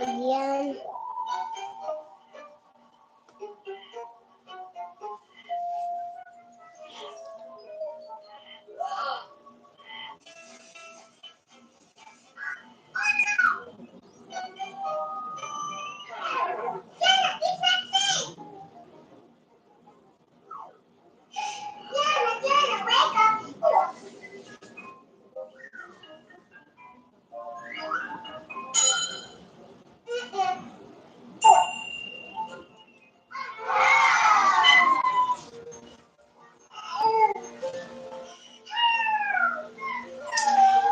Yeah.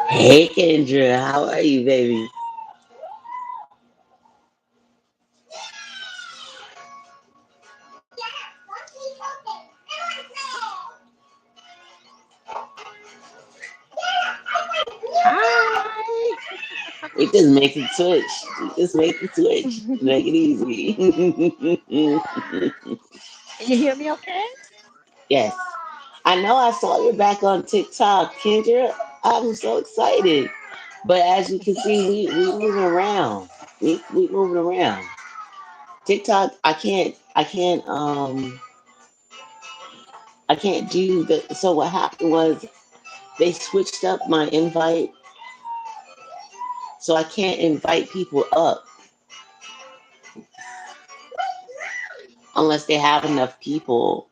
Hey Kendra, how are you, baby? Hi. We just make it switch. We just make the switch. Make it easy. Can you hear me okay? Yes. I know I saw you back on TikTok, Kendra. I'm so excited. But as you can see, we moving around. We moving around. TikTok, I can't do the so what happened was they switched up my invite, so I can't invite people up unless they have enough people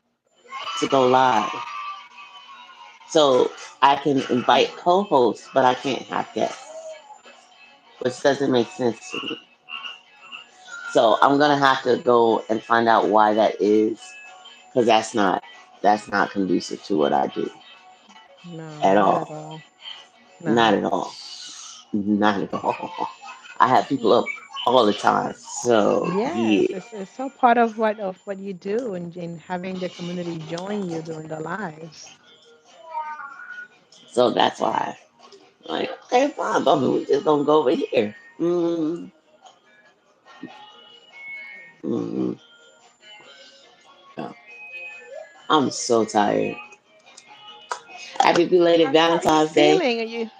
to go live. So I can invite co-hosts, but I can't have guests, which doesn't make sense to me. So I'm gonna have to go and find out why that is, because that's not conducive to what I do No, at not all. at all. Not No. at all. Not at all. I have people Y- up all the time. So yeah. Yes, it's so part of what you do and in having the community join you during the lives. So that's why. Like, okay, fine, Bubba, we just gonna go over here. Mm, yeah. I'm so tired. Happy belated How are you Valentine's Day. feeling? Are you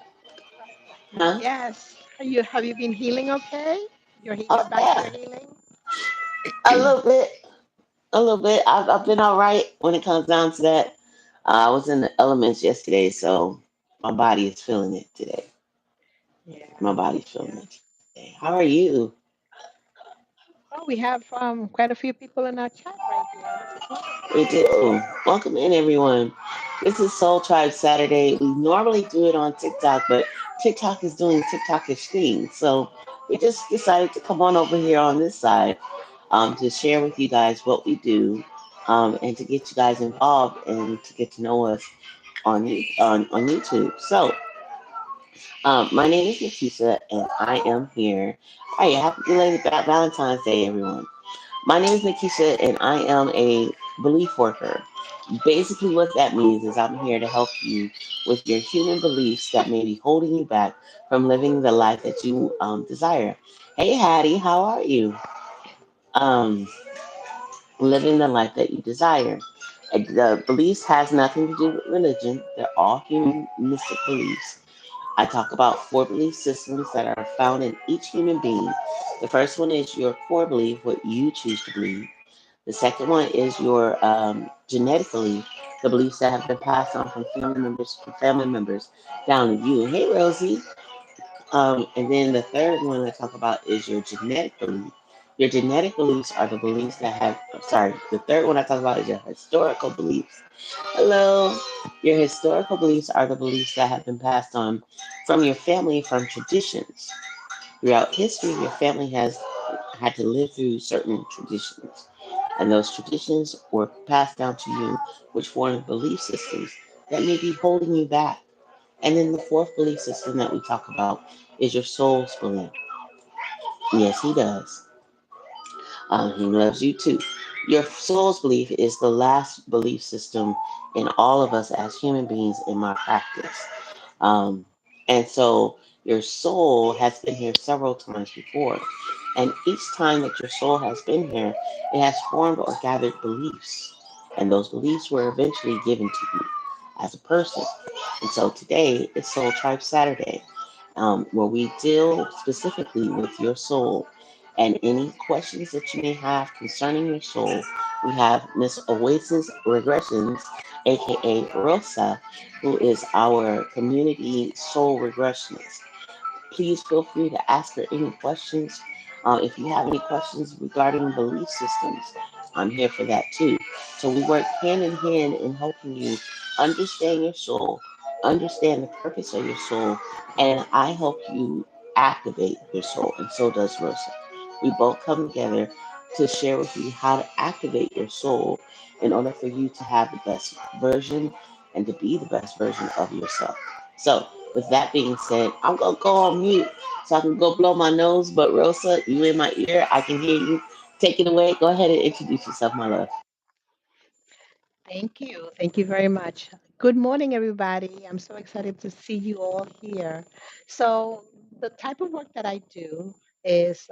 Huh? yes? Have you been healing okay? You're Oh back to your yeah. healing? A little bit. A little bit. I've been all right when it comes down to that. I was in the elements yesterday, so my body is feeling it today. My Yeah, body's feeling yeah. it today. How are you? Oh, we have quite a few people in our chat right here. This is We wonderful. do. Welcome in, everyone. This is Soul Tribe Saturday. We normally do it on TikTok, but TikTok is doing TikTokish things. So we just decided to come on over here on this side to share with you guys what we do and to get you guys involved and to get to know us on YouTube. So my name is Nikisha, and I am here. Hey, happy belated Valentine's Day, everyone. My name is Nikisha, and I am a belief worker. Basically, what that means is I'm here to help you with your human beliefs that may be holding you back from living the life that you desire. Hey, Hattie, how are you? Um, living the life that you desire. The beliefs has nothing to do with religion. They're all human mystic beliefs. I talk about four belief systems that are found in each human being. The first one is your core belief, what you choose to believe. The second one is your genetically the beliefs that have been passed on from family members down to you. Hey, Rosie. And then the third one I talk about is your genetic belief. Your genetic beliefs are the beliefs that have. Sorry, the third one I talk about is your historical beliefs. Hello. Your historical beliefs are the beliefs that have been passed on from your family from traditions. Throughout history, your family has had to live through certain traditions, and those traditions were passed down to you, which form belief systems that may be holding you back. And then the fourth belief system that we talk about is your soul's belief. Yes, he does. He loves you too. Your soul's belief is the last belief system in all of us as human beings in my practice. Um, and so your soul has been here several times before. And each time that your soul has been here, it has formed or gathered beliefs. And those beliefs were eventually given to you as a person. And so today is Soul Tribe Saturday. where we deal specifically with your soul and any questions that you may have concerning your soul. We have Miss Oasis Regressions, aka Rosa, who is our community soul regressionist. Please feel free to ask her any questions. If you have any questions regarding belief systems, I'm here for that too. So we work hand in hand in helping you understand your soul, understand the purpose of your soul, and I help you activate your soul, and so does Rosa. We both come together to share with you how to activate your soul in order for you to have the best version and to be the best version of yourself. So, with that being said, I'm gonna go on mute so I can go blow my nose. But Rosa, you in my ear, I can hear you. Take it away. Go ahead and introduce yourself, my love. Thank you. Thank you very much. Good morning, everybody. I'm so excited to see you all here. So, the type of work that I do is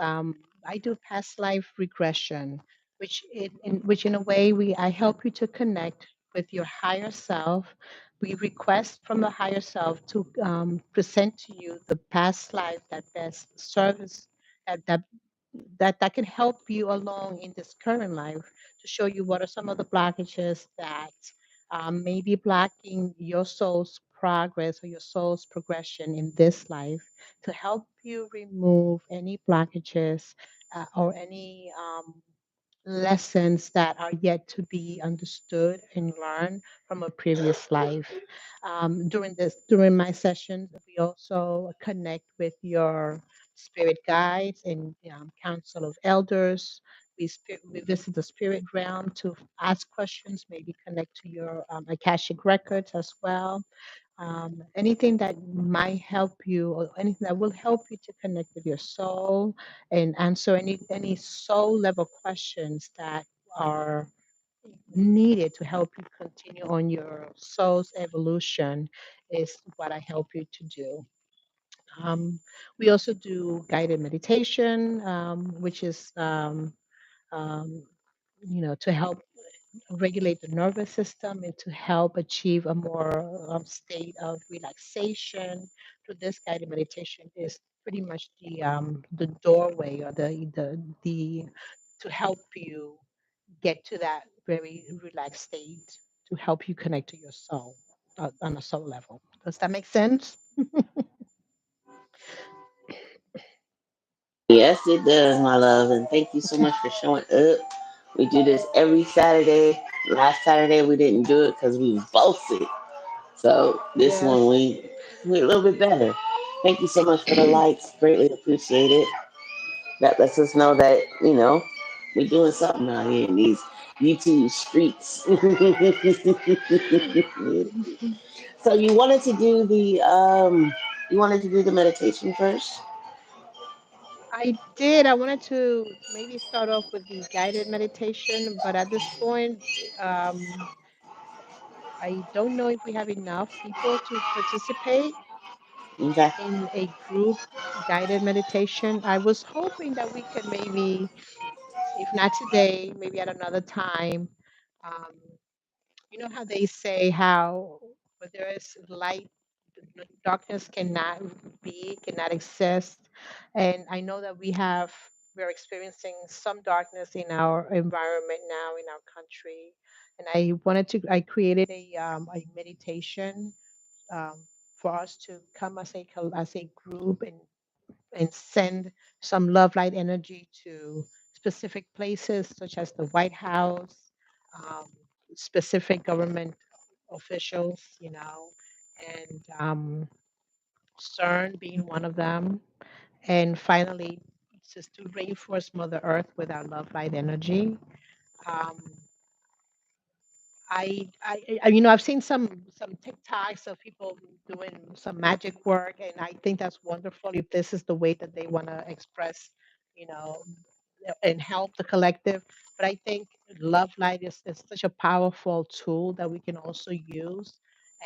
I do past life regression, which in a way I help you to connect with your higher self. We request from the higher self to present to you the past life that best serves that, that that can help you along in this current life to show you what are some of the blockages that may be blocking your soul's progress or your soul's progression in this life to help you remove any blockages or any lessons that are yet to be understood and learned from a previous life. During my sessions, we also connect with your spirit guides and council of elders. We visit the spirit realm to ask questions, maybe connect to your akashic records as well. Anything that might help you or anything that will help you to connect with your soul and answer any soul level questions that are needed to help you continue on your soul's evolution is what I help you to do. Um, we also do guided meditation, which is um, to help regulate the nervous system and to help achieve a more state of relaxation. So this guided meditation is pretty much the doorway or the to help you get to that very relaxed state to help you connect to your soul on a soul level. Does that make sense? Yes, it does, my love. And thank you so much for showing up. We do this every Saturday. Last Saturday we didn't do it because we was both sick. So this one Yes. we a little bit better. Thank you so much for the likes. Greatly appreciate it. That lets us know that, we're doing something out here in these YouTube streets. So you wanted to do the meditation first? I did. I wanted to maybe start off with the guided meditation, but at this point, um, I don't know if we have enough people to participate Okay. in a group guided meditation. I was hoping that we could maybe, if not today, maybe at another time. Um, you know how they say how where there is light, darkness cannot cannot exist. And I know that we're experiencing some darkness in our environment now in our country. And I created a meditation um, for us to come as as a group and send some love light energy to specific places such as the White House, um, specific government officials, and CERN being one of them. And finally, just to reinforce Mother Earth with our love light energy. Um, I've seen some TikToks of people doing some magic work, and I think that's wonderful. If this is the way that they want to express, you know, and help the collective. But I think love light is such a powerful tool that we can also use.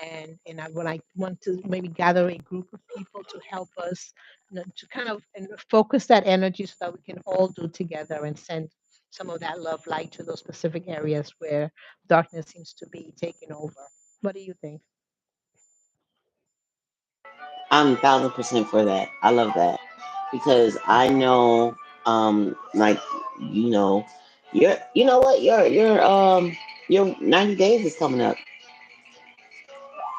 And when I want to maybe gather a group of people to help us, to kind of and focus that energy so that we can all do together and send some of that love light to those specific areas where darkness seems to be taking over. What do you think? I'm 1000% for that. I love that because I know, like you know, you know what, your 90 days is coming up.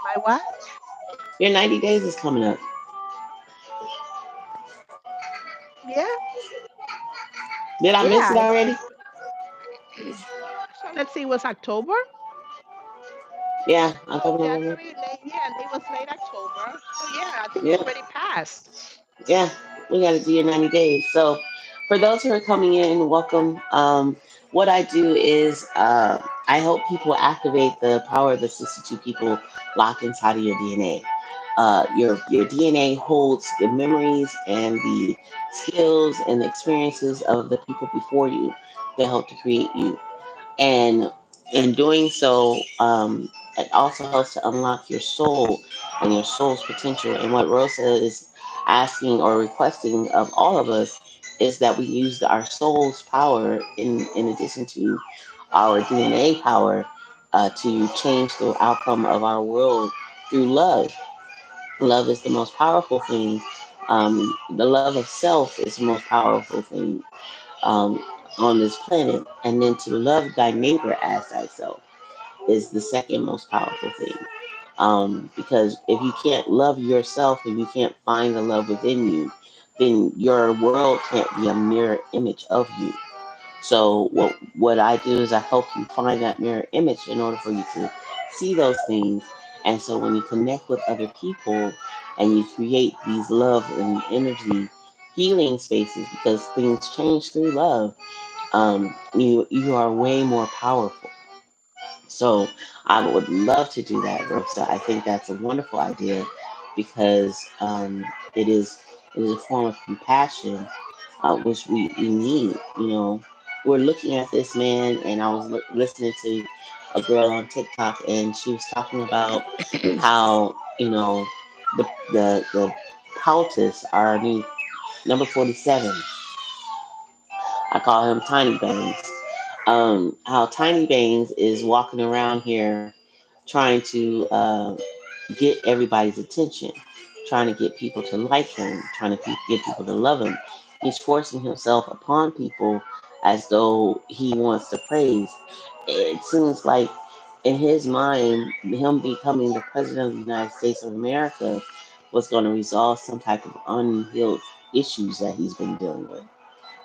My what? Your 90 days is coming up. Yeah, Did I miss it yeah. already? So let's see, it was October? Yeah, October, November. January, late, yeah, it was late October. So yeah, I think it's Yep. already passed. Yeah, we got to do your 90 days. So, for those who are coming in, welcome. What I do is I help people activate the power of the 62 people locked inside of your DNA. Your DNA holds the memories and the skills and the experiences of the people before you that help to create you, and in doing so, it also helps to unlock your soul and your soul's potential. And what Rosa is asking or requesting of all of us is that we use our soul's power in addition to our DNA power to change the outcome of our world through love. Love is the most powerful thing. The love of self is the most powerful thing um, on this planet, and then to love thy neighbor as thyself is the second most powerful thing. Because if you can't love yourself, if you can't find the love within you, then your world can't be a mirror image of you. So what I do is I help you find that mirror image in order for you to see those things. And so when you connect with other people and you create these love and energy healing spaces, because things change through love, you are way more powerful. So I would love to do that, Rosa. I think that's a wonderful idea because it is a form of compassion, which we need. You know, we're looking at this man, and I was listening to a girl on TikTok, and she was talking about how the the Countess, our new number 47. I call him Tiny Bangs. How Tiny Bangs is walking around here trying to get everybody's attention, trying to get people to like him, trying to get people to love him. He's forcing himself upon people as though he wants to praise. It seems like in his mind, him becoming the president of the United States of America was going to resolve some type of unhealed issues that he's been dealing with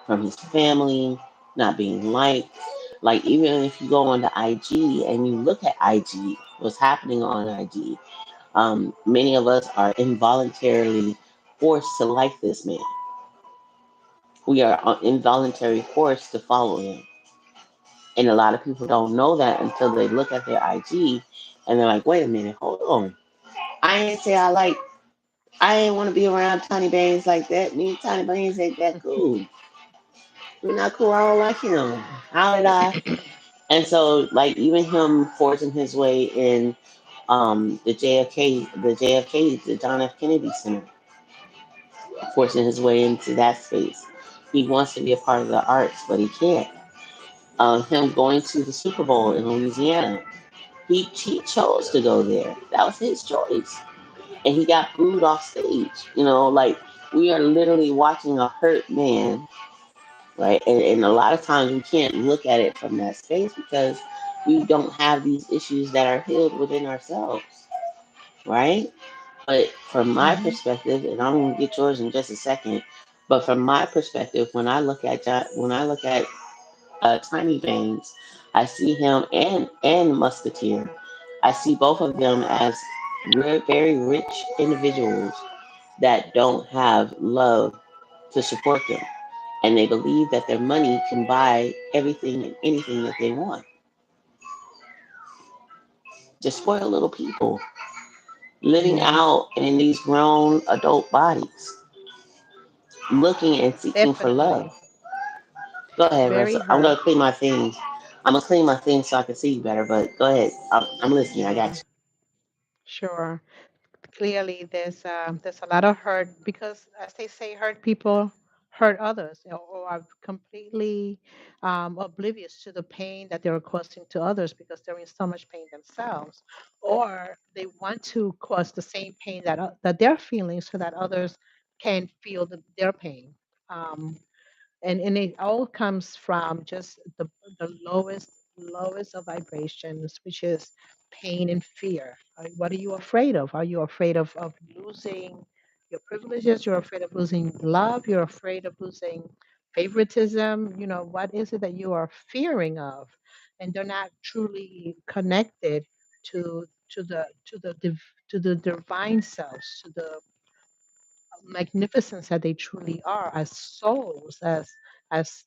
from his family, not being liked. Like, even if you go on to IG and you look at IG, what's happening on IG, many of us are involuntarily forced to like this man. We are involuntarily forced to follow him. And a lot of people don't know that until they look at their IG and they're like, wait a minute, hold on. I ain't say I ain't want to be around Tiny Bangs like that. Me and Tiny Bangs ain't that cool. We're not cool. I don't like him. How did I? And so, like, even him forcing his way in the John F. Kennedy Center, forcing his way into that space. He wants to be a part of the arts, but he can't. Him going to the Super Bowl in Louisiana, he chose to go there. That was his choice, and he got booed off stage. Like, we are literally watching a hurt man, right? And a lot of times we can't look at it from that space because we don't have these issues that are healed within ourselves, right? But from my Hmm. perspective, and I'm gonna get yours in just a second. But from my perspective, when I look at Tiny Veins, I see him and Musketeer. I see both of them as very rich individuals that don't have love to support them, and they believe that their money can buy everything and anything that they want. Just spoiled little people living Yeah, out in these grown adult bodies, looking and seeking for love. definitely. Go ahead, Very Russell. I'm gonna hurt. clean my things. I'm gonna clean my things so I can see you better. But go ahead. I'm listening. I got Sure, sure. Clearly, there's a lot of hurt because, as they say, hurt people hurt others, or are completely oblivious to the pain that they're causing to others because they're in so much pain themselves, or they want to cause the same pain that they're feeling so that others can feel their pain. Um, and it all comes from just the lowest of vibrations, which is pain and fear. What are you afraid of? Are you afraid of losing your privileges? You're afraid of losing love? You're afraid of losing favoritism? What is it that you are fearing of? And they're not truly connected to the divine selves, to the magnificence that they truly are as souls, as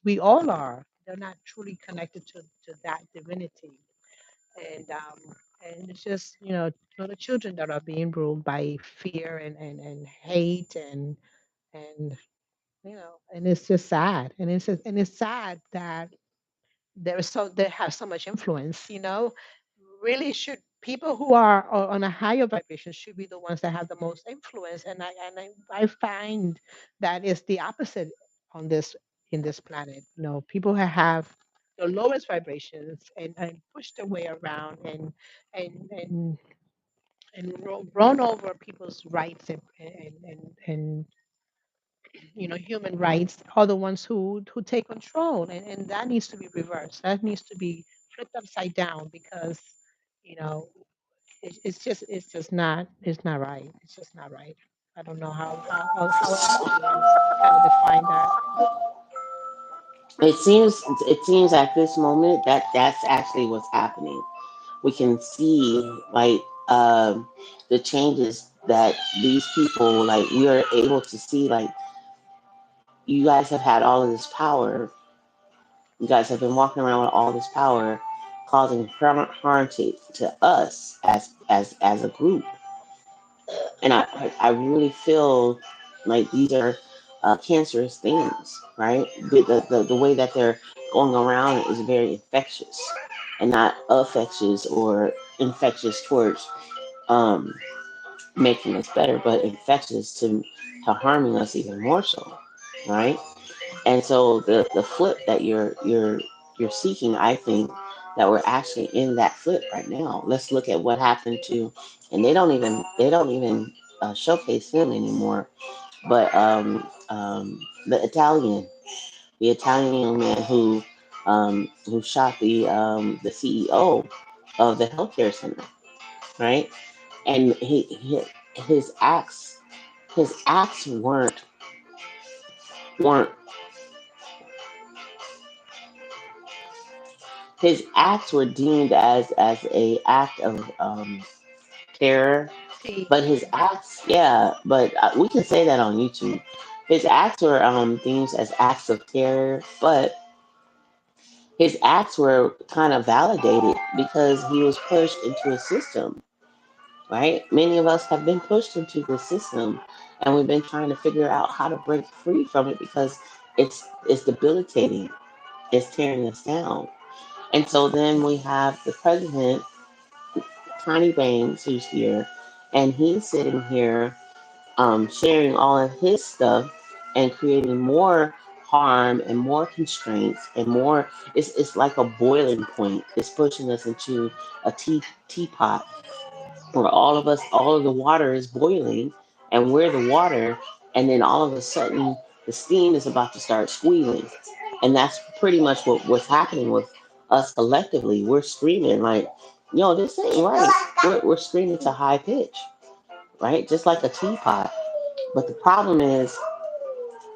we all are. They're not truly connected to that divinity. And it's just, little children that are being ruled by fear and hate and it's just sad. And it's sad that they have so much influence. Really should people who are on a higher vibration should be the ones that have the most influence. And I find that is the opposite on this in this planet. People who have the lowest vibrations and push their way around and and run over people's rights and human rights are the ones who take control, and that needs to be reversed. That needs to be flipped upside down because you know it's not right. It's just not right. I don't know how else to kind of define that. It seems at this moment that that's actually what's happening. We can see like the changes that these people, like, we are able to see, like, you guys have had all of this power. You guys have been walking around with all this power, causing harm to us as a group. And I really feel like these are cancerous things, right? The way that they're going around is very infectious, and not affectious or infectious towards um, making us better, but infectious to harming us even more so, right? And so the flip that you're seeking, I think that we're actually in that flip right now. Let's look at what happened to, and they don't even showcase him anymore. But the Italian young man who shot the CEO of the healthcare center, right? And his acts his acts weren't his acts were deemed as a act of terror. See, But his acts, yeah, but we can say that on YouTube. His acts were deemed as acts of terror, but his acts were kind of validated because he was pushed into a system, right? Many of us have been pushed into the system, and we've been trying to figure out how to break free from it because it's debilitating. It's tearing us down. And so then we have the president, Tiny Bangs, who's here, and he's sitting here sharing all of his stuff and creating more harm and more constraints and more. It's like a boiling point. It's pushing us into a teapot where all of the water is boiling, and we're the water, and then all of a sudden the steam is about to start squealing, and that's pretty much what's happening with us collectively. We're screaming like, "Yo, this ain't right." We're screaming to high pitch, right? Just like a teapot. But the problem is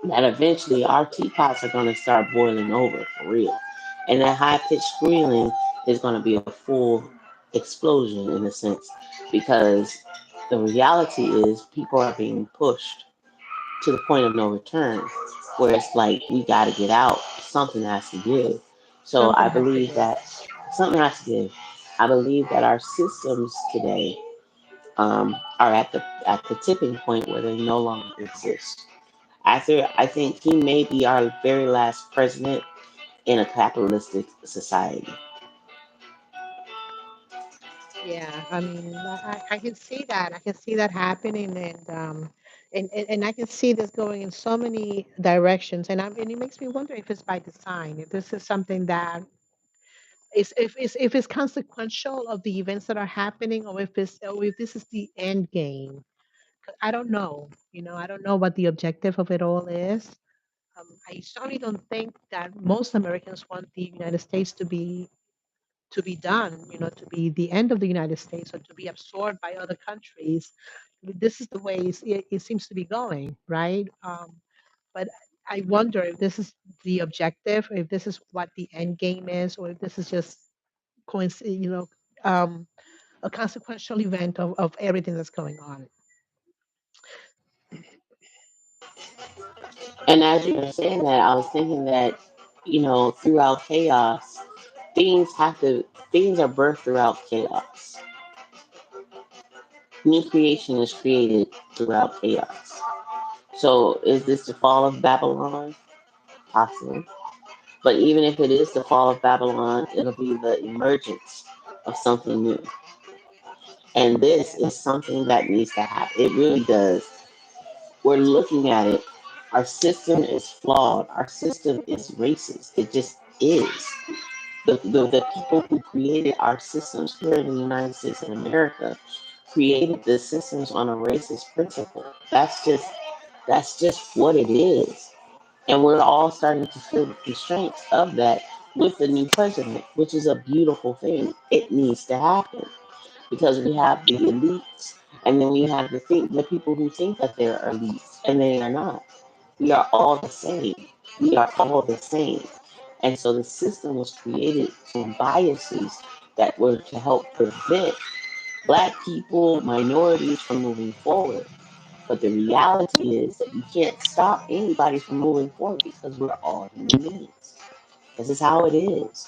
that eventually our teapots are going to start boiling over for real. And that high pitched squealing is going to be a full explosion in a sense because the reality is people are being pushed to the point of no return where it's like we got to get out. Something has to give. So I something has to believe give. that something has to give. I believe that our systems today are at the tipping point where they no longer exist. I think he may be our very last president in a capitalistic society. Yeah, I mean, I can see that. I can see that happening, and and I can see this going in so many directions, and it makes me wonder if it's by design, if this is something that is if it's consequential of the events that are happening, or if this is the end game. I don't know. I don't know what the objective of it all is. I certainly don't think that most Americans want the United States to be done, to be the end of the United States or to be absorbed by other countries. This is the way it seems to be going, right? But I wonder if this is the objective, or if this is what the end game is, or if this is just coincidence, um, a consequential event of everything that's going on. And as you were saying that, I was thinking that, throughout chaos, things are birthed throughout chaos. New creation is created throughout chaos. So is this the fall of Babylon? Possibly. But even if it is the fall of Babylon, it'll be the emergence of something new. And this is something that needs to happen. It really does. We're looking at it. Our system is flawed. Our system is racist. It just is. The people who created our systems here in the United States of America created the systems on a racist principle. That's just what it is. And we're all starting to feel the constraints of that with the new president, which is a beautiful thing. It needs to happen because we have the elites, and then we have the people who think that they're elites, and they are not. We are all the same. We are all the same. And so the system was created from biases that were to help prevent black people, minorities from moving forward. But the reality is that you can't stop anybody from moving forward because we're all human beings. This is how it is.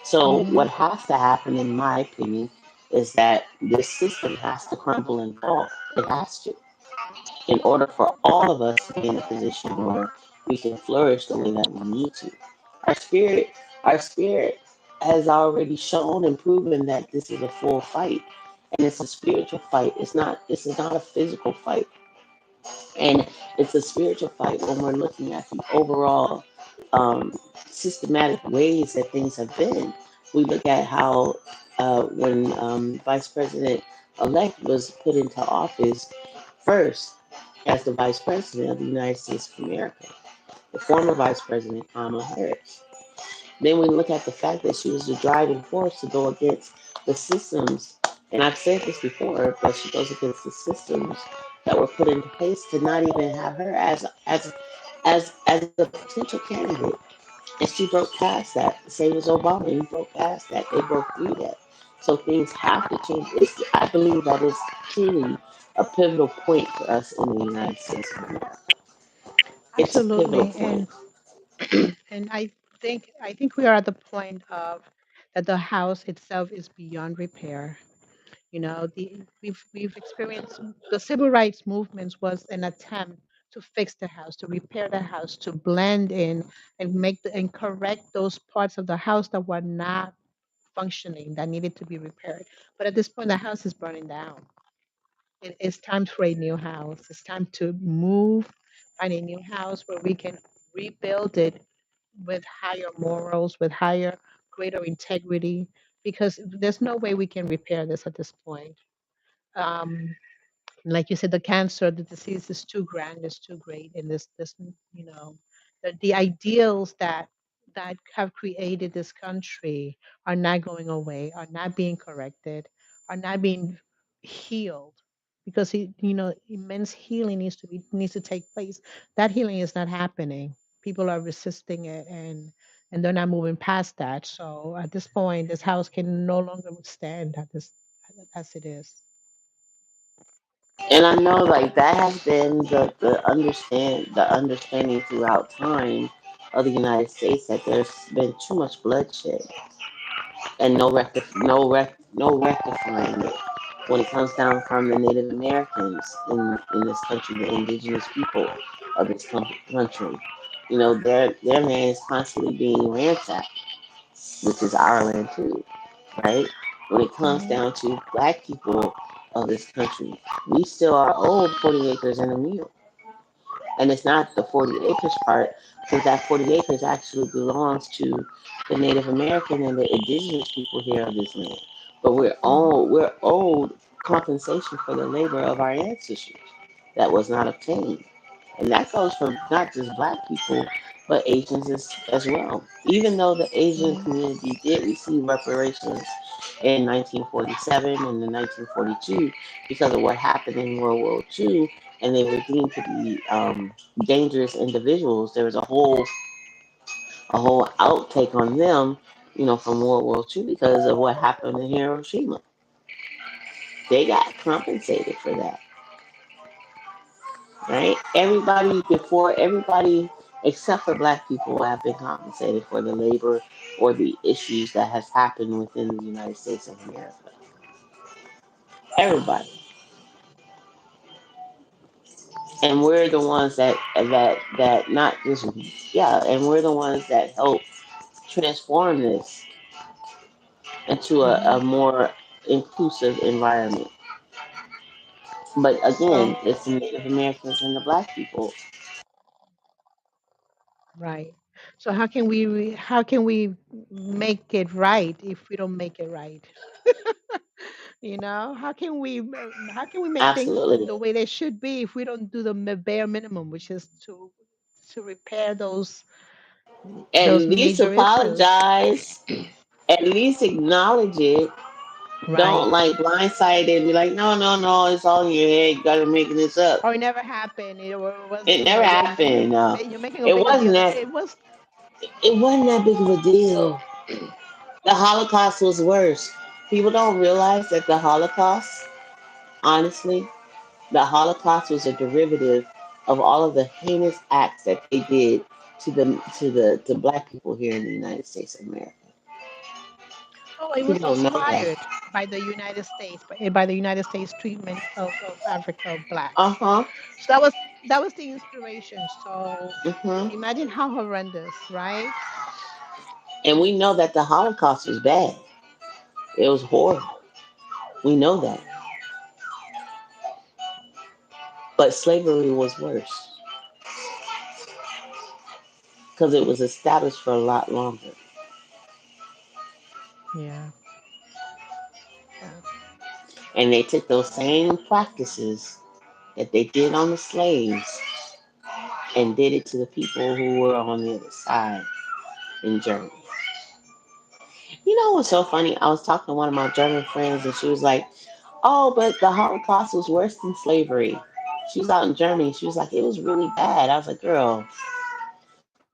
So Hmm. what has to happen, in my opinion, is that this system has to crumble and fall. It has to, in order for all of us to be in a position where we can flourish the way that we need to. Our spirit, our spirit has already shown and proven that this is a full fight. And it's a spiritual fight. This is not a physical fight. And it's a spiritual fight when we're looking at the overall systematic ways that things have been. We look at how when Vice President elect was put into office first as the Vice President of the United States of America, the former Vice President Kamala Harris. Then we look at the fact that she was the driving force to go against the systems, and I've said this before, but she goes against the systems that were put into place to not even have her as a potential candidate. And she broke past that. Same as Obama, he broke past that. They broke through that. So things have to change. I believe that is truly a pivotal point for us in the United States of America. It's a pivotal Absolutely. point. And I think we are at the point of that the house itself is beyond repair. We've experienced the civil rights movements was an attempt to fix the house, to repair the house, to blend in and and correct those parts of the house that were not functioning, that needed to be repaired. But at this point, the house is burning down. It's time for a new house. It's time to move, find a new house where we can rebuild it with higher morals, with higher, greater integrity, because there's no way we can repair this at this point. Um, like you said, the cancer, the disease is too grand, is too great, and this, the ideals that have created this country are not going away, are not being corrected, are not being healed, because immense healing needs to take place. That healing is not happening. People are resisting it, and they're not moving past that. So at this point, this house can no longer stand as it is. And I know like that has been the understanding throughout time of the United States that there's been too much bloodshed and no rectifying it when it comes down from the Native Americans in this country, the indigenous people of this country. Their land is constantly being ransacked, which is our land too, right? When it comes Hmm. down to black people of this country, we still are owed 40 acres and a mule. And it's not the 40 acres part, because that 40 acres actually belongs to the Native American and the indigenous people here of this land. But Mm-hmm. we're owed compensation for the labor of our ancestors that was not obtained. And that goes for not just black people, but Asians as well. Even though the Asian Mm-hmm. community did receive reparations in 1947 and in 1942 because of what happened in World War II, and they were deemed to be dangerous individuals, there was a whole outtake on them, from World War II because of what happened in Hiroshima. They got compensated for that, right? Everybody except for black people have been compensated for the labor or the issues that has happened within the United States of America. Everybody. And we're the ones that not just, yeah, and we're the ones that help transform this into Mm-hmm. a more inclusive environment. But again, So, it's the Native Americans and the black people. right. So how can we make it right if we don't make it right? How can we make things Absolutely. the way they should be if we don't do the bare minimum, which is to repair At those least major issues? apologize. At least acknowledge it. Don't Right. like blindside it and be like, no, no, no, it's all in your head. You gotta make this up. Or it never happened. It was, It never happened. No. you're making a It bigger wasn't deal. that it wasn't that big of a deal. The Holocaust was worse. People don't realize that the Holocaust, honestly, the Holocaust was a derivative of all of the heinous acts that they did to black people here in the United States of America. Oh, it was People don't know that. inspired by the United States, by the United States treatment of Africa, of Uh blacks. huh. So that was the inspiration. So Hmm. imagine how horrendous, right? And we know that the Holocaust was bad. It was horrible. We know that. But slavery was worse because it was established for a lot longer. Yeah, yeah. And they took those same practices that they did on the slaves and did it to the people who were on the other side in Germany. You know what's so funny? I was talking to one of my German friends and she was like, oh, but the Holocaust was worse than slavery. She was out in Germany. She was like, it was really bad. I was like, girl,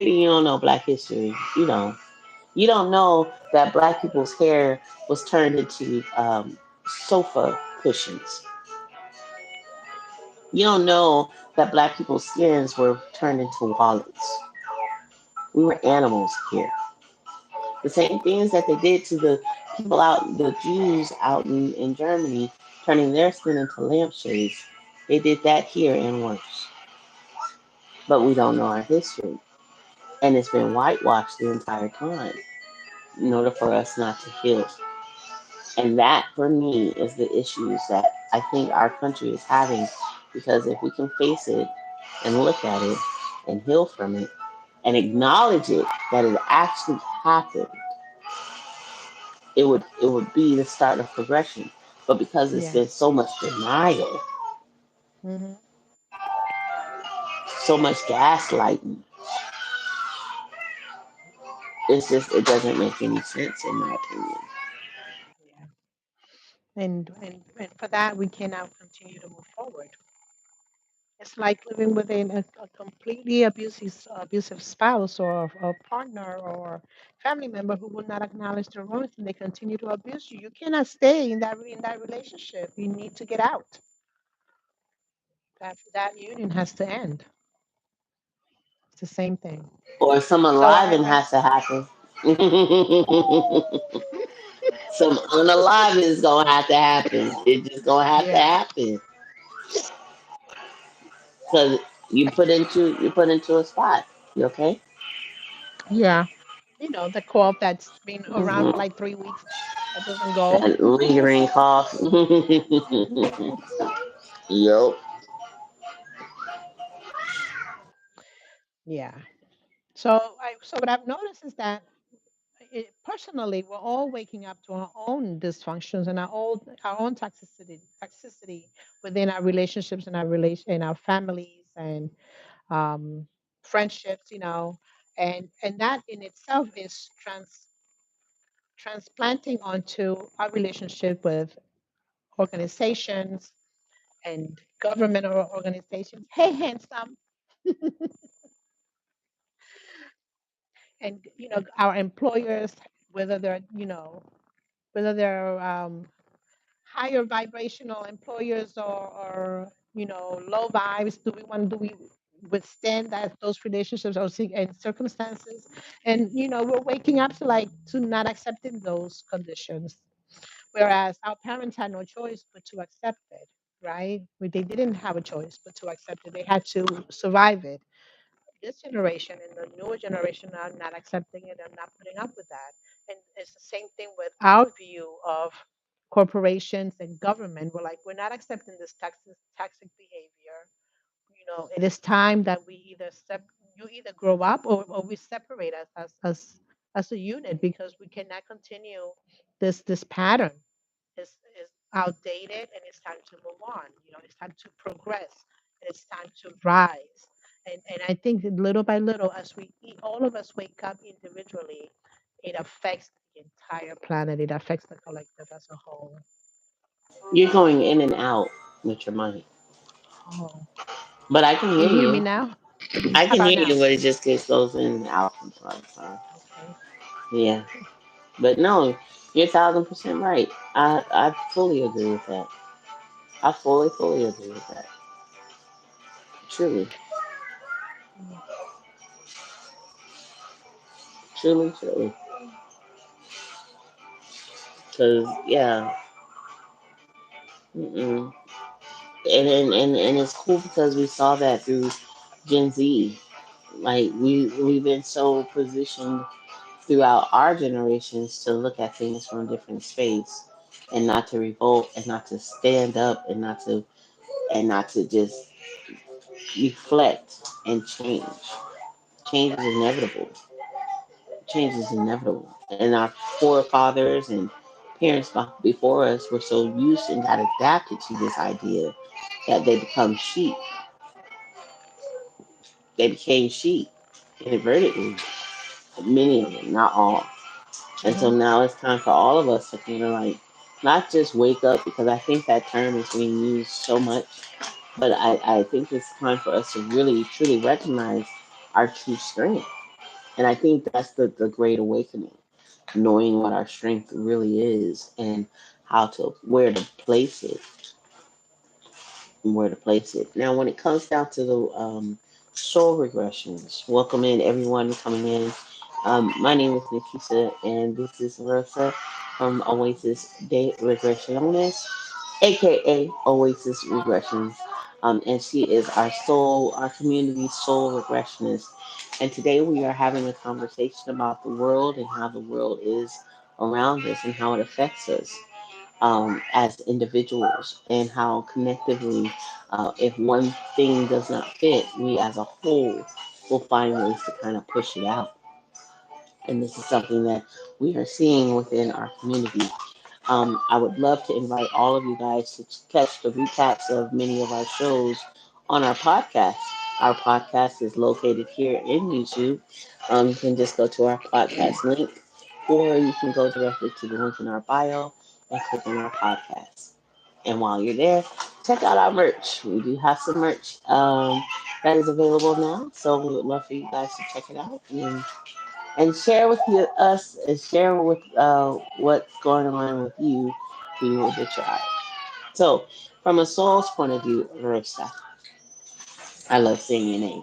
maybe you don't know black history. You don't know that black people's hair was turned into sofa cushions. You don't know that black people's skins were turned into wallets. We were animals here. The same things that they did to the people out, the Jews out in Germany, turning their skin into lampshades, they did that here and worse. But we don't know our history. And it's been whitewashed the entire time in order for us not to heal. And that, for me, is the issues that I think our country is having. Because if we can face it and look at it and heal from it and acknowledge it that it actually happened, it would be the start of progression. But because it's been Yes. so much denial, Hmm. so much gaslighting, it doesn't make any sense in my opinion. Yeah. And for that, we cannot continue to move forward. It's like living within a completely abusive spouse or partner or family member who will not acknowledge their wrongs and they continue to abuse you. You cannot stay in that relationship. You need to get out. That union has to end. It's the same thing. Or some So unaliving has to happen. Some unaliving is gonna have to happen. It's just gonna have to yeah, happen. Because you put into a spot. You okay? yeah. The co-op that's been around for Hmm. like 3 weeks that doesn't go. That lingering cough. Yep. Yeah. So what I've noticed is that personally, we're all waking up to our own dysfunctions and our own toxicity within our relationships and in our families and um, friendships, and that in itself is transplanting onto our relationship with organizations and government organizations. Hey, handsome, and our employers, whether they're whether they're higher vibrational employers or low vibes. Do we withstand those relationships or and circumstances? And we're waking up to not accepting those conditions, whereas our parents had no choice but to accept it, right? They didn't have a choice but to accept it. They had to survive it. This generation and the newer generation are not accepting it and not putting up with that. And it's the same thing with our view of corporations and government. We're not accepting this toxic behavior. It is time that we you either grow up, or we separate us as a unit, because we cannot continue this pattern. Is outdated, and it's time to move on. It's time to progress, and it's time to rise. And I think that little by little, as all of us wake up individually, it affects the entire planet. It affects the collective as a whole. You're going in and out with your mic, Oh, but I can can hear you hear me you. now? I How can about hear you, now? but it just gets goes in and out from time to time. Okay. Yeah, but no, you're 1,000% right. I fully agree with that. I fully agree with that. Truly, Mm. truly. Cause yeah, mm-mm. And it's cool because we saw that through Gen Z. Like we've been so positioned throughout our generations to look at things from a different space, and not to revolt, and not to stand up, and not to just reflect and change. Change is inevitable. Change is inevitable. And our forefathers and parents before us were so used and got adapted to this idea that they become sheep. They became sheep inadvertently. Many of them, not all. And so Mm-hmm. now it's time for all of us to kind of like not just wake up, because I think that term is being used so much, but I think it's time for us to really truly recognize our true strength. And I think that's the great awakening, knowing what our strength really is, and how to where to place it, and where to place it. Now, when it comes down to the soul regressions, welcome in everyone coming in. My name is Nikisa, and this is Rosa from Oasis Day Regressionist, aka Oasis Regressions. And she is our community soul regressionist. And today we are having a conversation about the world and how the world is around us and how it affects us as individuals, and how collectively, if one thing does not fit, we as a whole will find ways to kind of push it out. And this is something that we are seeing within our community. I would love to invite all of you guys to catch the recaps of many of our shows on our podcast. Our podcast is located here in YouTube. You can just go to our podcast link, or you can go directly to the link in our bio and click on our podcast. And while you're there, check out our merch. We do have some merch that is available now, so we would love for you guys to check it out, and share with us, and share with what's going on with you, you of the tribe. So, from a soul's point of view, Rosa, I love saying your name.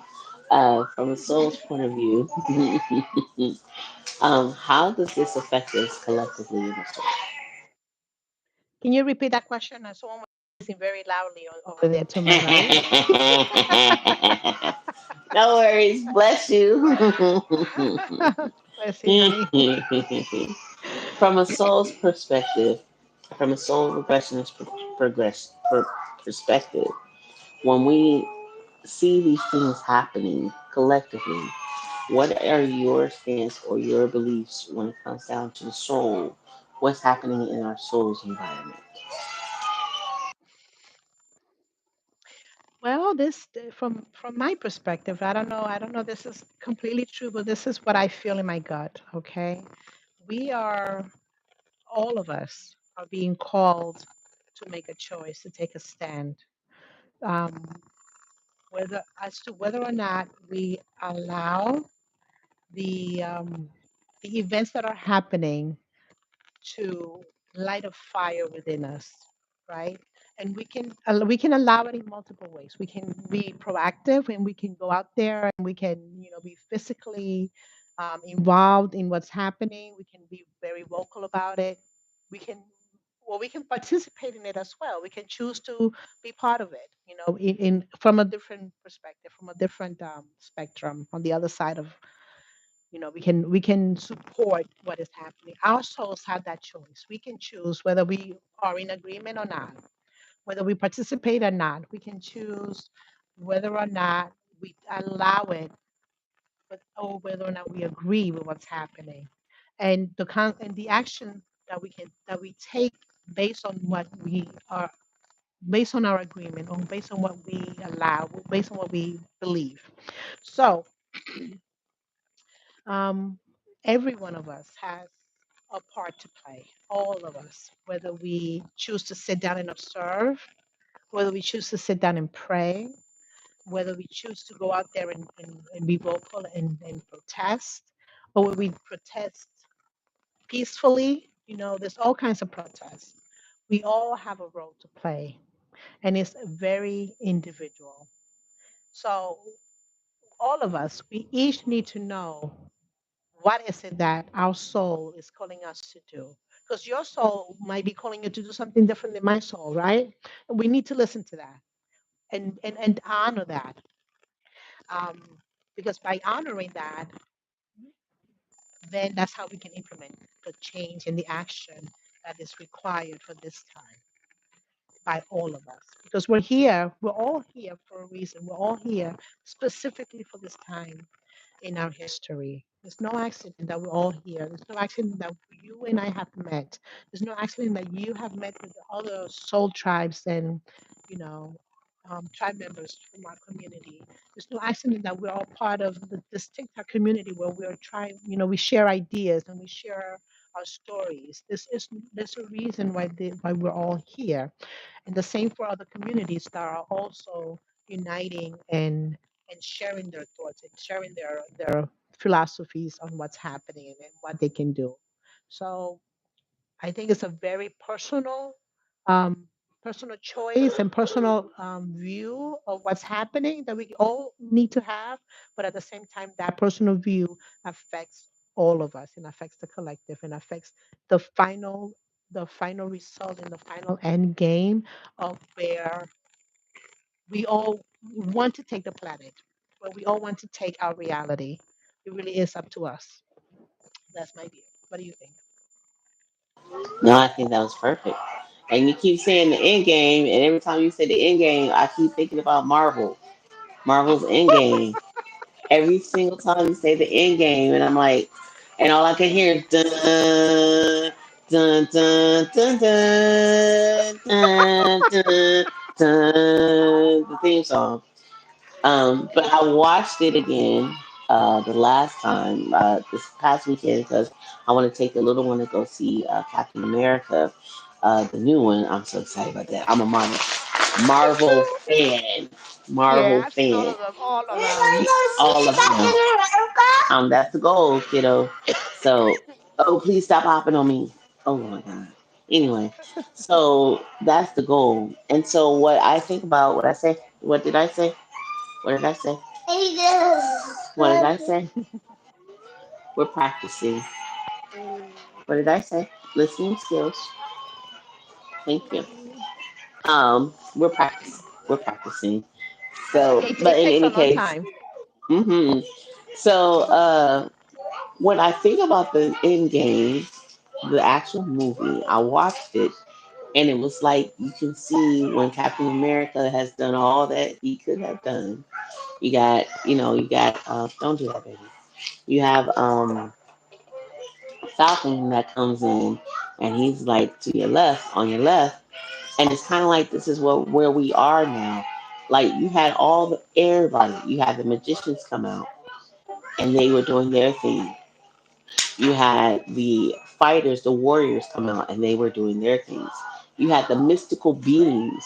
From a soul's point of view, how does this affect us collectively in the soul? Can you repeat that question? Someone was listening very loudly over there to my right. No worries, bless you. Bless you, honey. From a soul's perspective, from a soul regressionist perspective, when we see these things happening collectively, what are your stance or your beliefs when it comes down to the soul? What's happening in our soul's environment? Well, from my perspective, I don't know this is completely true, but this is what I feel in my gut, okay? We are all of us are being called to make a choice, to take a stand. Um, whether as to whether or not we allow the um, the events that are happening to light a fire within us, right? And we can allow it in multiple ways. We can be proactive, and we can go out there, and we can be physically involved in what's happening. We can be very vocal about it. We can we can participate in it as well. We can choose to be part of it, in from a different perspective, from a different spectrum on the other side of we can support what is happening. Our souls have that choice. We can choose whether we are in agreement or not, whether we participate or not. We can choose whether or not we allow it, or whether or not we agree with what's happening, and the action that we take based on what we are, based on our agreement, or based on what we allow, based on what we believe. So Um, every one of us has a part to play, all of us, whether we choose to sit down and observe, whether we choose to sit down and pray, whether we choose to go out there and be vocal and protest, or whether we protest peacefully. There's all kinds of protests. We all have a role to play, and it's very individual. So, all of us, we each need to know what is it that our soul is calling us to do? Because your soul might be calling you to do something different than my soul, right? And we need to listen to that and honor that. Um, because by honoring that, then that's how we can implement the change and the action that is required for this time by all of us. Because we're all here for a reason. We're all here specifically for this time in our history. There's no accident that we're all here. There's no accident that you and I have met. There's no accident that you have met with the other soul tribes and, you know, tribe members from our community. There's no accident that we're all part of this TikTok community where we're trying, we share ideas and we share our stories. There's a reason why we're all here, and the same for other communities that are also uniting and sharing their thoughts and sharing their philosophies on what's happening and what they can do. So I think it's a very um, personal choice and personal view of what's happening that we all need to have. But at the same time, that personal view affects all of us and affects the collective and affects the final the final result and the final end game of where we all want to take the planet, where we all want to take our reality. It really is up to us. That's my view. What do you think? No, I think that was perfect. And you keep saying the end game, and every time you say the end game, I keep thinking about Marvel. Marvel's end game. Every single time you say the end game, and I'm like, and all I can hear is dun dun dun dun dun dun dun dun, the theme song. But I watched it again the last time this past weekend because I want to take the little one to go see Captain America, the new one. I'm so excited about that. I'm a Marvel fan. Yeah, Marvel I've seen all fan. of them. All of them. All of them. That's the goal, kiddo. So, oh, please stop hopping on me. Oh my god. Anyway, so that's the goal. And so, what I think about what I say, what did I say? What did I say? What did I say? We're practicing. What did I say? Listening skills. Thank you. We're practicing. We're practicing. So, but It in takes a any long case, time. hmm so when I think about the end game, the actual movie, I watched it And it was like you can see when Captain America has done all that he could have done. You got don't do that, baby. You have Falcon that comes in, and he's like to your left, on your left, and it's kind of like this is where we are now. Like you had all the everybody, you had the magicians come out, and they were doing their thing. You had the fighters, the warriors come out, and they were doing their things. You had the mystical beings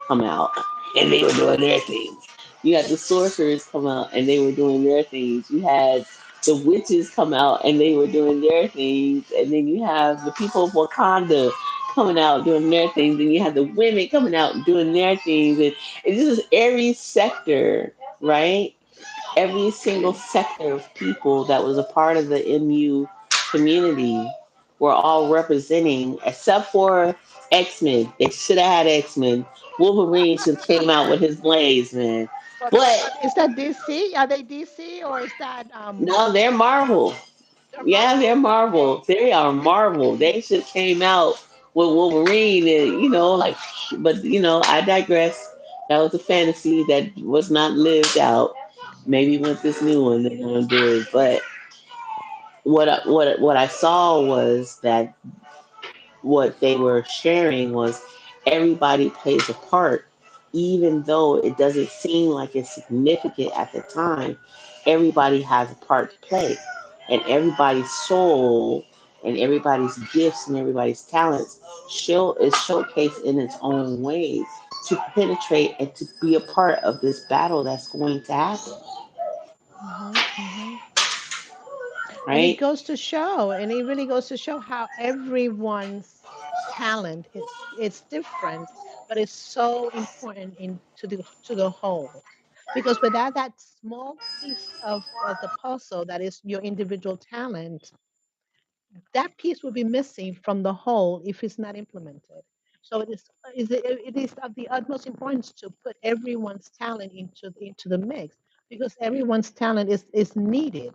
come out, and they were doing their things. You had the sorcerers come out, and they were doing their things. You had the witches come out, and they were doing their things. And then you have the people of Wakanda coming out doing their things. And you have the women coming out doing their things. And it's just every sector, right? Every single sector of people that was a part of the MU community were all representing, except for X Men. They should have had X Men. Wolverine should have came out with his blades, man. But But is that DC? Are they DC or is that no, they're Marvel. they're Yeah, they're Marvel? Marvel. Okay. They are Marvel. They should came out with Wolverine, and like, but I digress. That was a fantasy that was not lived out. Maybe with this new one they're gonna do it. But what I saw was that what they were sharing was everybody plays a part, even though it doesn't seem like it's significant at the time. Everybody has a part to play, and everybody's soul and everybody's gifts and everybody's talents is showcased in its own ways to penetrate and to be a part of this battle that's going to happen, Hmm. And it right? goes to show, and it really goes to show how everyone's talent it's different, but it's so important to the whole. Because without that small piece of the puzzle that is your individual talent, that piece will be missing from the whole if it's not implemented. So it is of the utmost importance to put everyone's talent into the mix because everyone's talent is needed,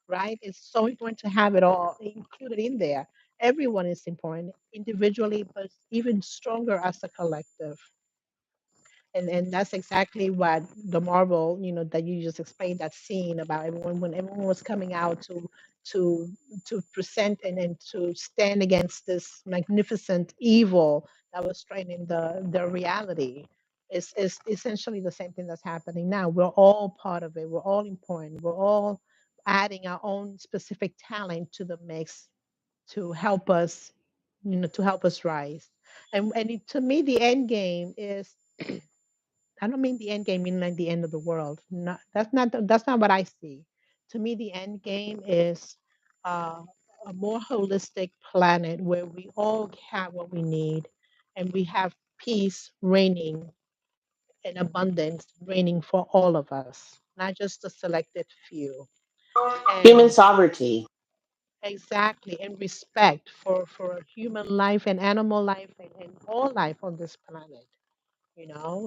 right? It's so important to have it all included in there. Everyone is important individually, but even stronger as a collective. And that's exactly what the Marvel, that you just explained that scene about everyone when everyone was coming out to to present and to stand against this magnificent evil that was threatening the reality. Is essentially the same thing that's happening now. We're all part of it. We're all important. We're all adding our own specific talent to the mix to help us, to help us rise. To me, the end game is I don't mean the end game meaning like the end of the world. Not that's not what I see. To me, the end game is uh, a more holistic planet where we all have what we need, and we have peace reigning and abundance reigning for all of us, not just the selected few. Human And sovereignty. exactly, and respect for human life and animal life and all life on this planet.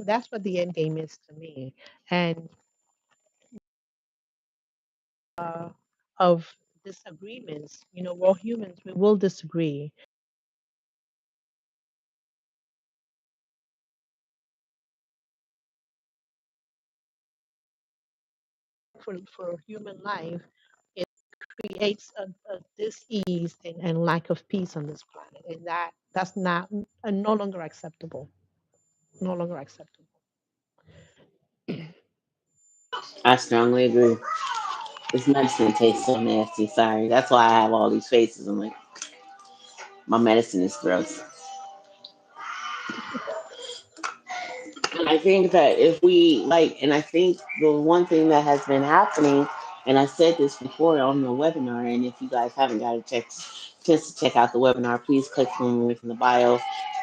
That's what the end game is to me. And uh, of disagreements. We're all humans, we will disagree. For human life, it creates a dis-ease and lack of peace on this planet. And that's not no longer acceptable. No longer acceptable. I strongly agree. This medicine tastes so nasty. Sorry. That's why I have all these faces. I'm like, my medicine is gross. And I think that if we like, and I think the one thing that has been happening, and I said this before on the webinar, and if you guys haven't got a chance to check out the webinar, please click from the link in the bio.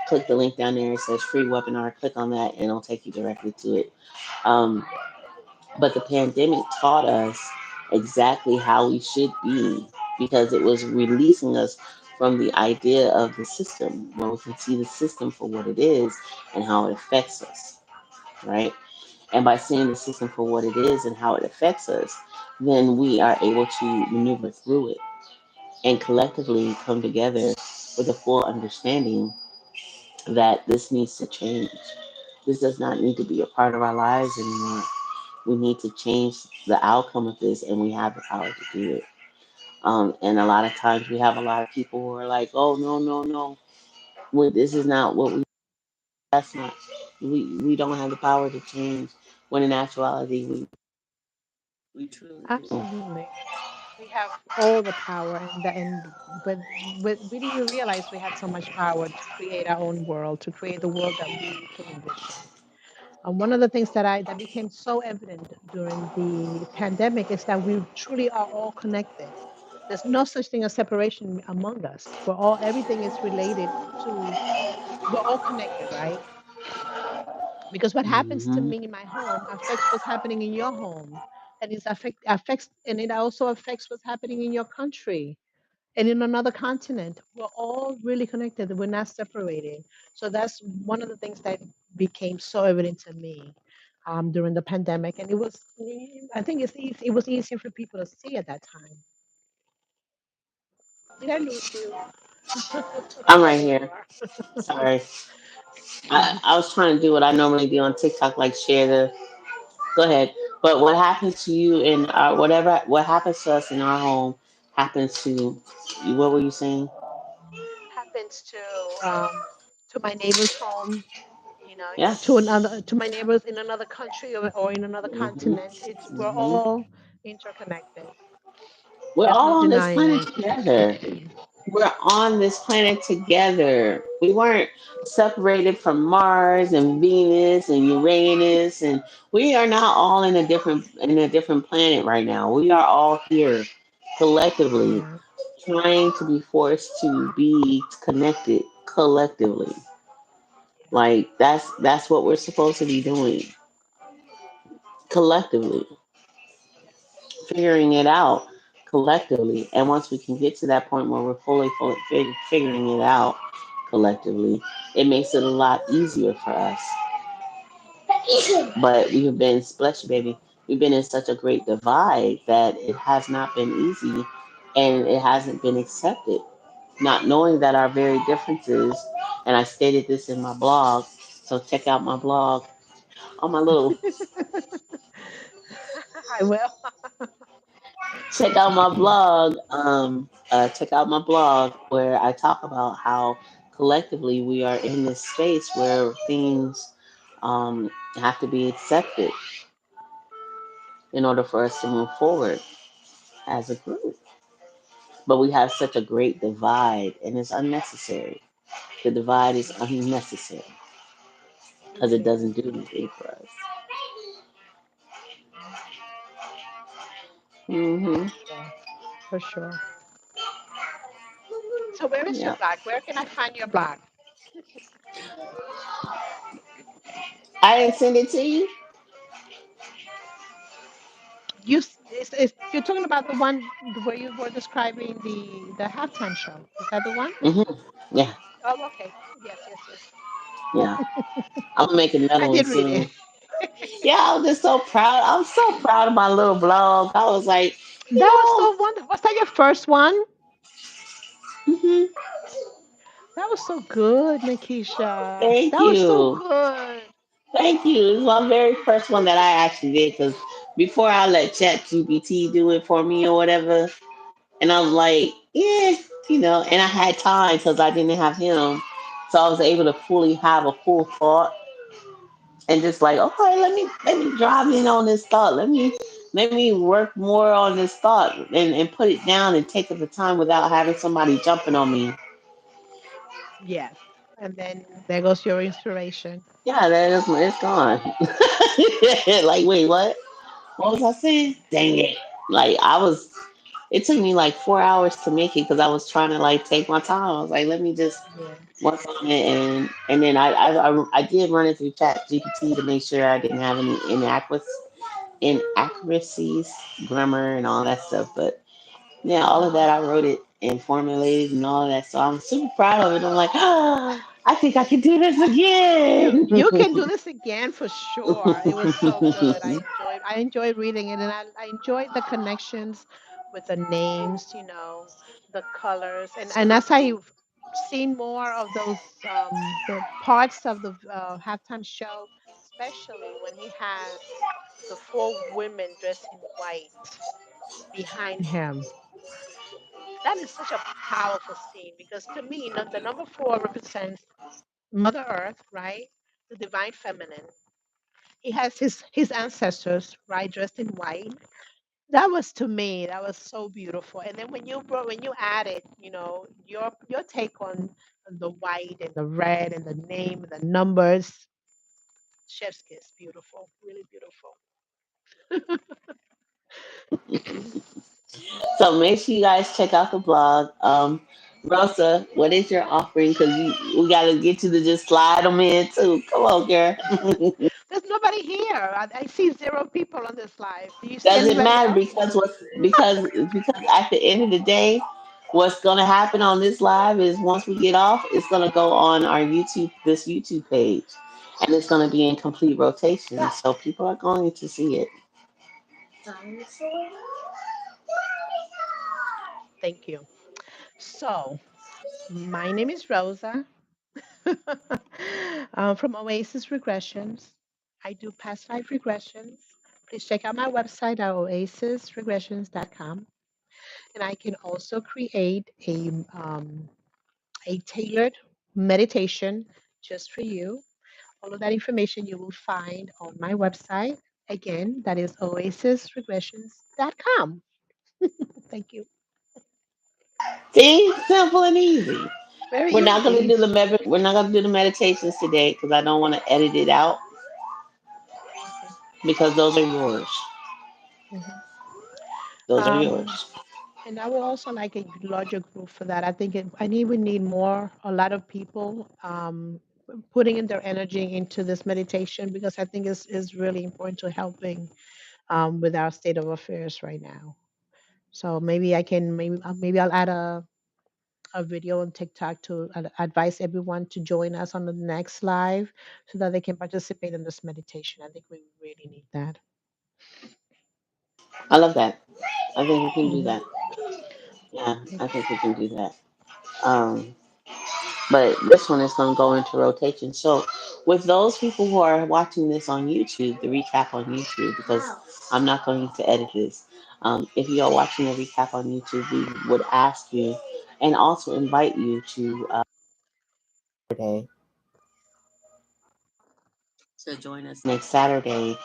Click the link down there. It says free webinar. Click on that, and it'll take you directly to it. Um, but the pandemic taught us exactly how we should be because it was releasing us from the idea of the system, where we can see the system for what it is and how it affects us, right? And by seeing the system for what it is and how it affects us, then we are able to maneuver through it and collectively come together with a full understanding that this needs to change. This does not need to be a part of our lives anymore. We need to change the outcome of this, and we have the power to do it. And a lot of times we have a lot of people who are like, "Oh no, no, no! This is not what we. That's not. We don't have the power to change." When in actuality, we truly do. Absolutely. We have all the power, but we didn't even realize we had so much power to create our own world, to create the world that we can envision. One of the things that became so evident during the pandemic is that we truly are all connected. There's no such thing as separation among us. Everything is related to, we're all connected, right? Because what happens to Hmm. me in my home affects what's happening in your home, and and it also affects what's happening in your country and in another continent. We're all really connected. We're not separated. So that's one of the things that became so evident to me during the pandemic. And I think it was easier for people to see at that time. Did I lose you? I'm Oh, right there you here. are. Sorry, I was trying to do what I normally do on TikTok, like share the. Go ahead. But what happens to you in our whatever what happens to us in our home happens to you. What were you saying? Happens to my neighbor's home, Yeah. to my neighbors in another country or in another Hmm. continent. We're Hmm. all interconnected. We're There's all no on this denying planet it. together. We're on this planet together. We weren't separated from Mars and Venus and Uranus, and we are not all in a different planet right now. We are all here collectively, Yeah, trying to be forced to be connected collectively. yeah, Like that's what we're supposed to be doing collectively, figuring it out collectively. And once we can get to that point where we're fully figuring it out collectively, it makes it a lot easier for us. But we've been, bless you, baby, we've been in such a great divide that it has not been easy and it hasn't been accepted. Not knowing that our very differences, and I stated this in my blog, so check out my blog on my little I will. check out my blog where I talk about how collectively we are in this space where things have to be accepted in order for us to move forward as a group. But we have such a great divide, and it's unnecessary. The divide is unnecessary because It it is. doesn't do anything for us. For Hmm. sure. For sure. So where is your Yeah. blog? Where can I find your blog? I didn't send it to you. You're talking about the one where you were describing the halftime show. Is that the one? Yeah. Oh, okay. Yes, yes, yes. Yeah. I'm gonna make another I one did read it. soon. Yeah, I was just so proud. I'm so proud of my little blog. I was like, you That was know, so wonderful. Was that your first one? hmm, That was so good, Nikisha. thank That was so you. good. Thank you. It's my very first one that I actually did because before I let ChatGPT do it for me or whatever, and I was like, yeah, and I had time because I didn't have him, so I was able to fully have a full thought and just like, okay, let me drive in on this thought. Let me work more on this thought and put it down and take the time without having somebody jumping on me. Yes. And then there goes your inspiration. Yeah, it's gone. Like, wait, what? What was I saying? Dang it! Like I was. It took me like 4 hours to make it because I was trying to like take my time. I was like, let me just Yeah. work on it, and then I did run it through Chat GPT to make sure I didn't have any inaccuracies, grammar, and all that stuff. But yeah, all of that I wrote it and formulated and all of that. So I'm super proud of it. I'm like, I think I can do this again. You can do this again for sure. It was so good. I enjoyed reading it, and I enjoyed the connections with the names, the colors, and as I seen more of those the parts of the halftime show, especially when he has the four women dressed in white behind him. That is such a powerful scene because to me, the number four represents Mother Earth, right? The divine feminine. He has his ancestors, right, dressed in white. That was to me, that was so beautiful. And then when you added, your take on the white and the red and the name and the numbers, chef's kiss, beautiful, really beautiful. So make sure you guys check out the blog. Rosa, what is your offering? Because we got to get you to just slide them in too. Come on, girl. There's nobody here. I see zero people on this live. Do you see Doesn't anybody matter else? because at the end of the day, what's gonna happen on this live is once we get off, it's gonna go on our YouTube page, and it's gonna be in complete rotation. So people are going to see it. Thank you. So, my name is Rosa. From Oasis Regressions. I do past life regressions. Please check out my website at oasisregressions.com. And I can also create a tailored meditation just for you. All of that information you will find on my website. Again, that is oasisregressions.com. Thank you. See, simple and easy. Very We're not gonna easy. do the we're not gonna do the meditations today because I don't want to edit it out Okay. because those are yours. Mhm. Those are Um, yours. And I would also like a larger group for that. I think we need more, a lot of people putting in their energy into this meditation because I think is really important to helping with our state of affairs right now. So maybe I can maybe I'll add a video on TikTok to advise everyone to join us on the next live so that they can participate in this meditation. I think we really need that. I love that. I think we can do Hmm. that. Yeah, I think we can do that. Um, but this one is going to go into rotation. So, with those people who are watching this on YouTube, the recap on YouTube, because I'm not going to edit this. If you are watching the recap on YouTube, we would ask you and also invite you today to join us next Saturday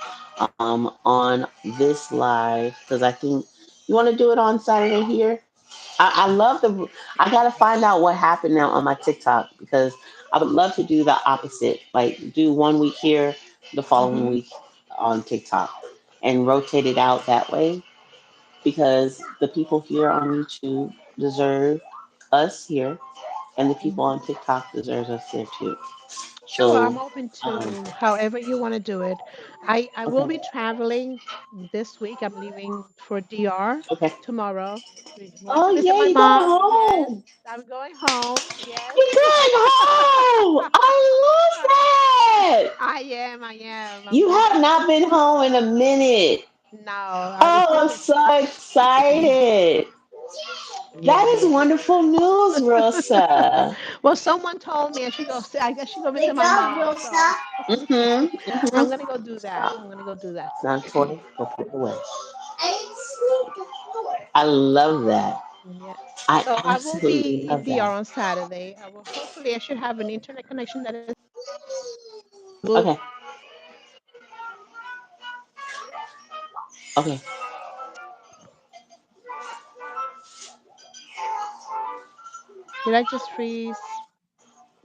on this live because I think you want to do it on Saturday here. I love the. I gotta find out what happened now on my TikTok because I would love to do the opposite. Like do 1 week here, the following Hmm. week on TikTok, and rotate it out that way because the people here on YouTube deserve us here, and the people Hmm. on TikTok deserve us there too. Sure, So, I'm open um, to however you want to do it. I will okay, be traveling this week. I'm leaving for DR okay. tomorrow. Going to Oh visit yeah, my you going mom. Yes, home? I'm going home. Yes. You going home? I love that. I am. I am. I'm You going have to. not been home in a minute. No, I was Oh, I'm thinking. so excited. That is Yes. wonderful news, Rosa. Well, someone told me I should go. I guess I should go visit my mom. So Mm-hmm. I'm Mm-hmm. gonna go do that. I'm gonna go do that. It's not toy. Go put it away. I love that. Yes. I So I will absolutely be in love that. DR on Saturday. I will hopefully I should have an internet connection that is will Okay. Okay. did I just freeze?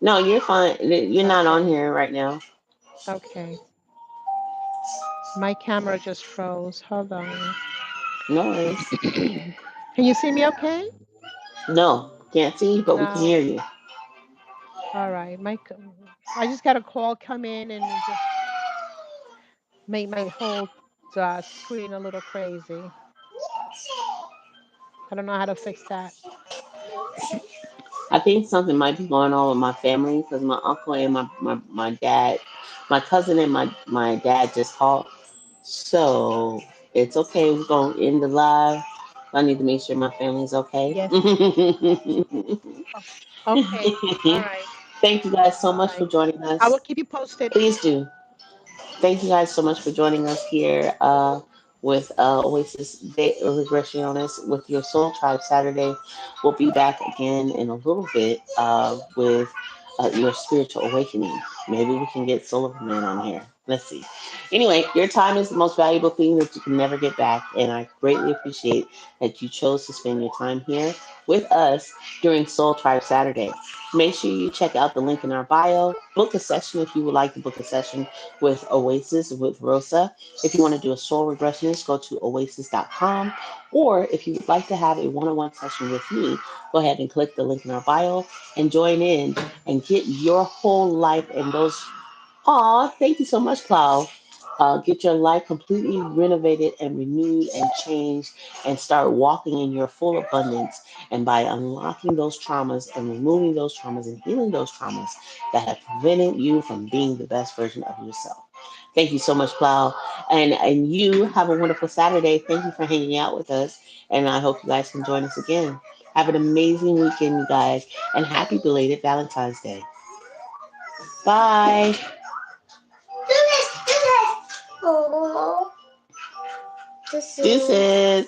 No, you're fine. You're not on Okay. here right now. Okay. My camera just froze. Hold on. No worries. Can you see me okay? No, can't see, but we can No. hear you. All right. I just got a call come in and it just made my whole screen a little crazy. I don't know how to fix that. I think something might be going on with my family because my uncle and my dad, my cousin and my dad just called. So it's okay. We're going to end the live. I need to make sure my family's okay. Yes. Oh, okay. All right. Thank you guys so All much for right. joining I will us. keep you posted. Please do. Thank you guys so much for joining us here with Oasis Day Regressionist with your Soul Tribe Saturday. We'll be back again in a little bit with your spiritual awakening. Maybe we can get Soul of Man on here. Let's see. Anyway, your time is the most valuable thing that you can never get back, and I greatly appreciate that you chose to spend your time here with us during Soul Tribe Saturday. Make sure you check out the link in our bio. Book a session if you would like to book a session with Oasis with Rosa. If you want to do a soul regressionist, go to oasis.com. Or if you would like to have a one on one session with me, go ahead and click the link in our bio and join in and get your whole life and those. Aw, thank you so much, Cloud. Get your life completely renovated and renewed and changed and start walking in your full abundance. And by unlocking those traumas and removing those traumas and healing those traumas that have prevented you from being the best version of yourself. Thank you so much, Cloud. And you have a wonderful Saturday. Thank you for hanging out with us. And I hope you guys can join us again. Have an amazing weekend, you guys. And happy belated Valentine's Day. Bye. Deuces.